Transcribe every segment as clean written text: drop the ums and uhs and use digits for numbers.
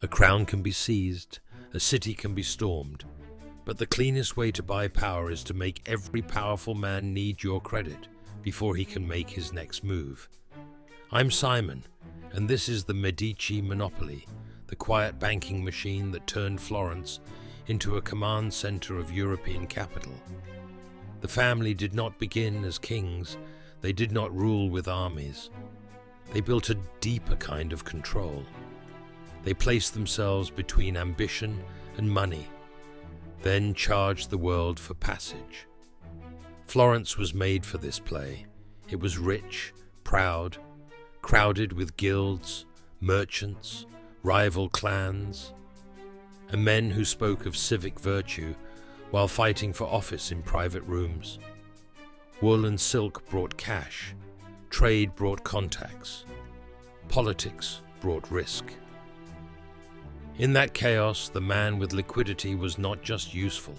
A crown can be seized, a city can be stormed, but the cleanest way to buy power is to make every powerful man need your credit before he can make his next move. I'm Simon, and this is the Medici Monopoly, the quiet banking machine that turned Florence into a command center of European capital. The family did not begin as kings, they did not rule with armies. They built a deeper kind of control. They placed themselves between ambition and money, then charged the world for passage. Florence was made for this play. It was rich, proud, crowded with guilds, merchants, rival clans, and men who spoke of civic virtue while fighting for office in private rooms. Wool and silk brought cash, trade brought contacts, politics brought risk. In that chaos, the man with liquidity was not just useful.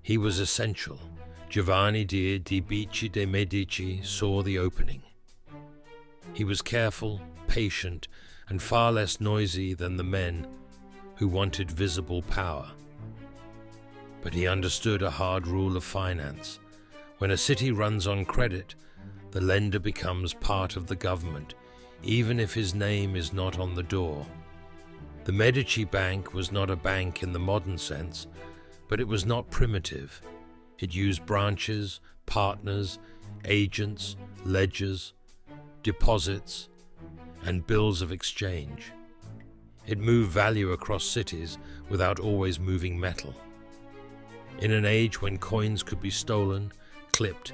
He was essential. Giovanni de' Medici saw the opening. He was careful, patient, and far less noisy than the men who wanted visible power. But he understood a hard rule of finance. When a city runs on credit, the lender becomes part of the government, even if his name is not on the door. The Medici Bank was not a bank in the modern sense, but it was not primitive. It used branches, partners, agents, ledgers, deposits, and bills of exchange. It moved value across cities without always moving metal. In an age when coins could be stolen, clipped,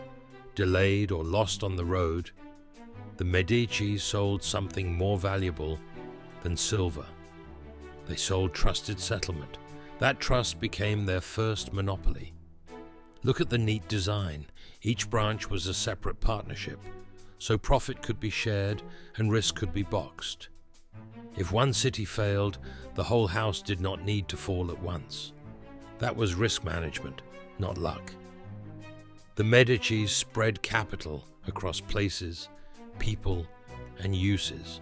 delayed, or lost on the road, the Medici sold something more valuable than silver. They sold trusted settlement. That trust became their first monopoly. Look at the neat design. Each branch was a separate partnership, so profit could be shared and risk could be boxed. If one city failed, the whole house did not need to fall at once. That was risk management, not luck. The Medicis spread capital across places, people, and uses,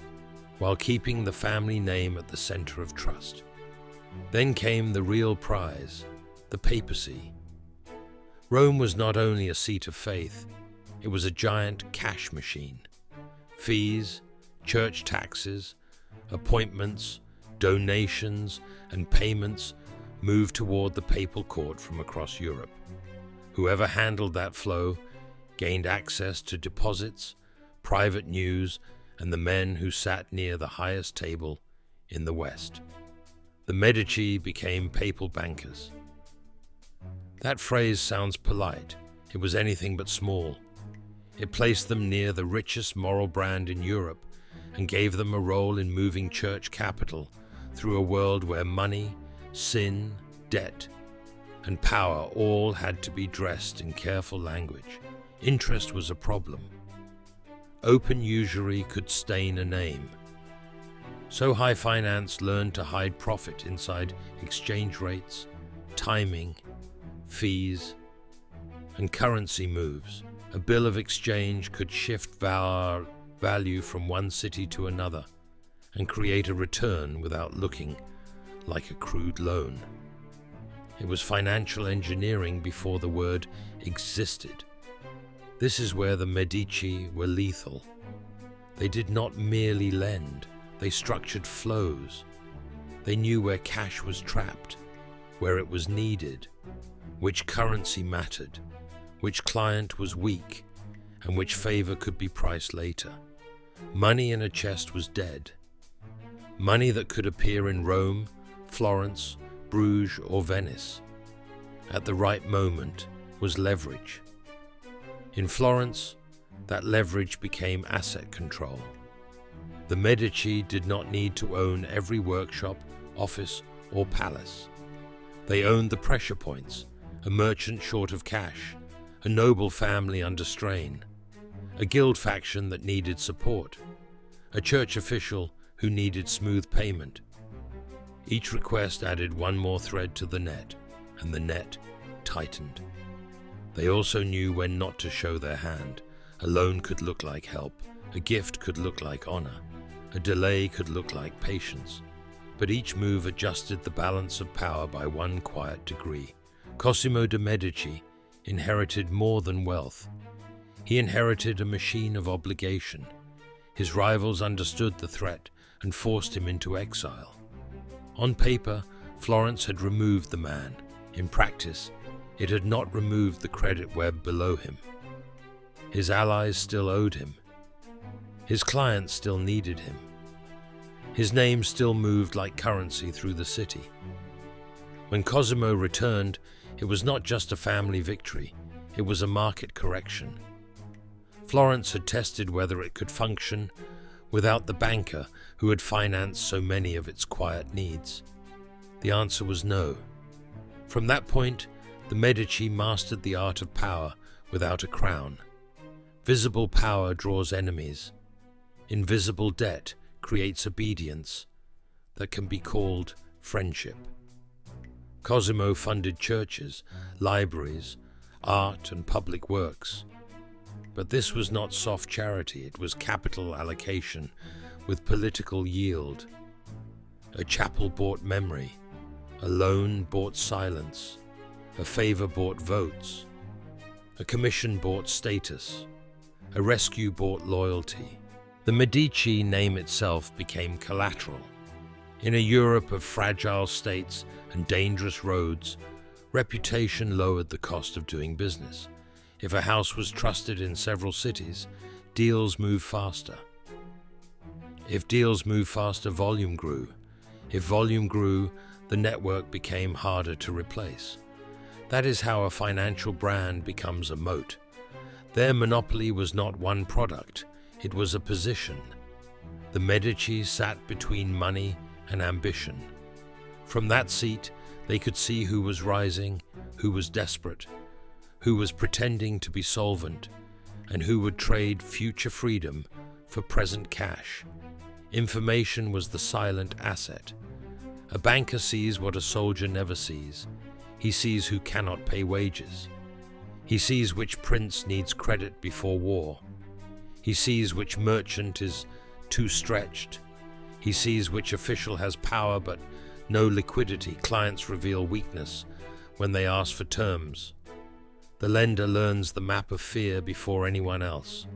while keeping the family name at the center of trust. Then came the real prize, the papacy. Rome was not only a seat of faith, it was a giant cash machine. Fees, church taxes, appointments, donations, and payments moved toward the papal court from across Europe. Whoever handled that flow gained access to deposits, private news, and the men who sat near the highest table in the West. The Medici became papal bankers. That phrase sounds polite. It was anything but small. It placed them near the richest moral brand in Europe and gave them a role in moving church capital through a world where money, sin, debt, and power all had to be dressed in careful language. Interest was a problem. Open usury could stain a name. So high finance learned to hide profit inside exchange rates, timing, fees, and currency moves. A bill of exchange could shift value from one city to another and create a return without looking like a crude loan. It was financial engineering before the word existed. This is where the Medici were lethal. They did not merely lend, they structured flows. They knew where cash was trapped, where it was needed, which currency mattered, which client was weak, and which favor could be priced later. Money in a chest was dead. Money that could appear in Rome, Florence, Bruges, or Venice at the right moment was leverage. In Florence, that leverage became asset control. The Medici did not need to own every workshop, office, or palace. They owned the pressure points, a merchant short of cash, a noble family under strain, a guild faction that needed support, a church official who needed smooth payment. Each request added one more thread to the net, and the net tightened. They also knew when not to show their hand. A loan could look like help, a gift could look like honor, a delay could look like patience, but each move adjusted the balance of power by one quiet degree. Cosimo de' Medici inherited more than wealth. He inherited a machine of obligation. His rivals understood the threat and forced him into exile. On paper, Florence had removed the man. In practice, it had not removed the credit web below him. His allies still owed him. His clients still needed him. His name still moved like currency through the city. When Cosimo returned, it was not just a family victory, it was a market correction. Florence had tested whether it could function without the banker who had financed so many of its quiet needs. The answer was no. From that point, the Medici mastered the art of power without a crown. Visible power draws enemies. Invisible debt creates obedience that can be called friendship. Cosimo funded churches, libraries, art and public works. But this was not soft charity, it was capital allocation with political yield. A chapel bought memory, a loan bought silence, a favor bought votes, a commission bought status, a rescue bought loyalty. The Medici name itself became collateral. In a Europe of fragile states and dangerous roads, reputation lowered the cost of doing business. If a house was trusted in several cities, deals moved faster. If deals moved faster, volume grew. If volume grew, the network became harder to replace. That is how a financial brand becomes a moat. Their monopoly was not one product, it was a position. The Medici sat between money and ambition. From that seat, they could see who was rising, who was desperate, who was pretending to be solvent, and who would trade future freedom for present cash. Information was the silent asset. A banker sees what a soldier never sees. He sees who cannot pay wages. He sees which prince needs credit before war. He sees which merchant is too stretched. He sees which official has power but no liquidity. Clients reveal weakness when they ask for terms. The lender learns the map of fear before anyone else.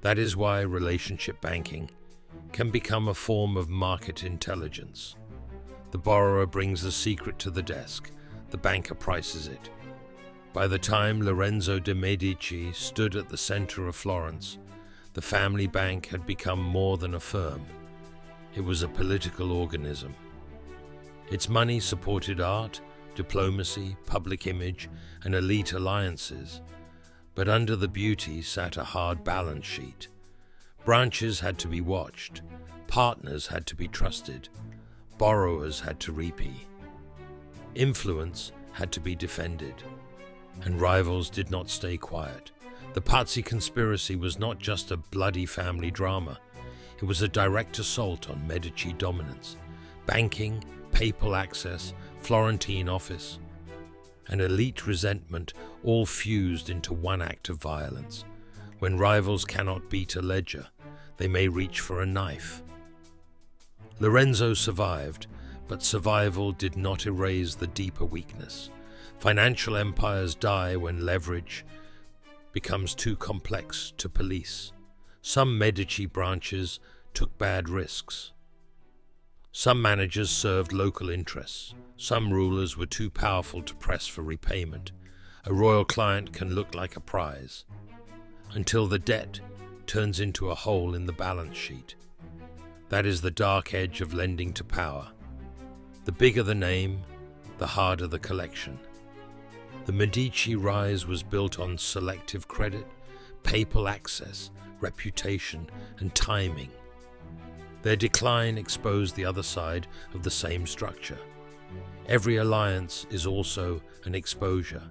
That is why relationship banking can become a form of market intelligence. The borrower brings the secret to the desk. The banker prices it. By the time Lorenzo de' Medici stood at the center of Florence, the family bank had become more than a firm. It was a political organism. Its money supported art, diplomacy, public image, and elite alliances. But under the beauty sat a hard balance sheet. Branches had to be watched, partners had to be trusted, borrowers had to repay. Influence had to be defended, and rivals did not stay quiet. The Pazzi conspiracy was not just a bloody family drama. It was a direct assault on Medici dominance. Banking, papal access, Florentine office, and elite resentment all fused into one act of violence. When rivals cannot beat a ledger, they may reach for a knife. Lorenzo survived, but survival did not erase the deeper weakness. Financial empires die when leverage becomes too complex to police. Some Medici branches took bad risks. Some managers served local interests. Some rulers were too powerful to press for repayment. A royal client can look like a prize, until the debt turns into a hole in the balance sheet. That is the dark edge of lending to power. The bigger the name, the harder the collection. The Medici rise was built on selective credit, papal access, reputation, and timing. Their decline exposed the other side of the same structure. Every alliance is also an exposure.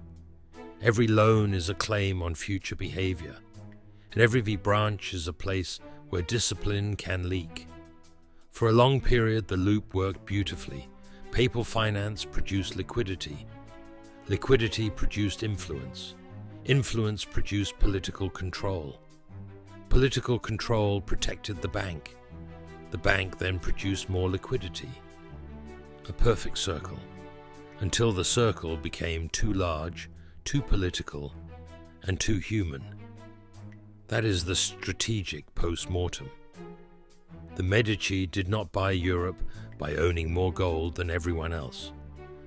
Every loan is a claim on future behavior, and every branch is a place where discipline can leak. For a long period, the loop worked beautifully. Papal finance produced liquidity. Liquidity produced influence. Influence produced political control. Political control protected the bank. The bank then produced more liquidity. a perfect circle, until the circle became too large, too political, and too human. That is the strategic post-mortem. The Medici did not buy Europe by owning more gold than everyone else.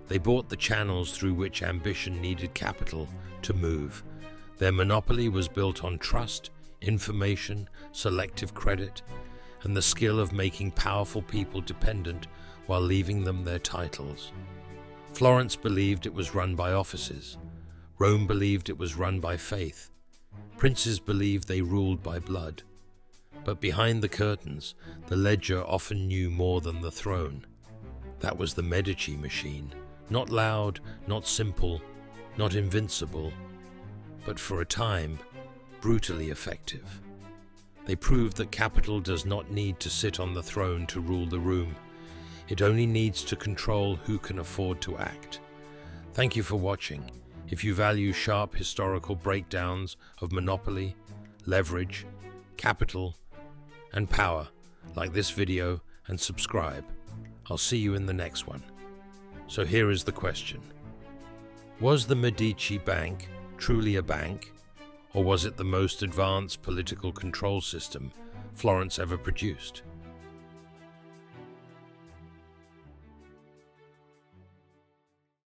They bought the channels through which ambition needed capital to move. Their monopoly was built on trust, information, selective credit, and the skill of making powerful people dependent while leaving them their titles. Florence believed it was run by offices. Rome believed it was run by faith. Princes believed they ruled by blood. But behind the curtains, the ledger often knew more than the throne. That was the Medici machine. Not loud, not simple, not invincible, but for a time, brutally effective. They proved that capital does not need to sit on the throne to rule the room. It only needs to control who can afford to act. Thank you for watching. If you value sharp historical breakdowns of monopoly, leverage, capital, and power, like this video and subscribe. I'll see you in the next one. So here is the question. Was the Medici Bank truly a bank, or was it the most advanced political control system Florence ever produced?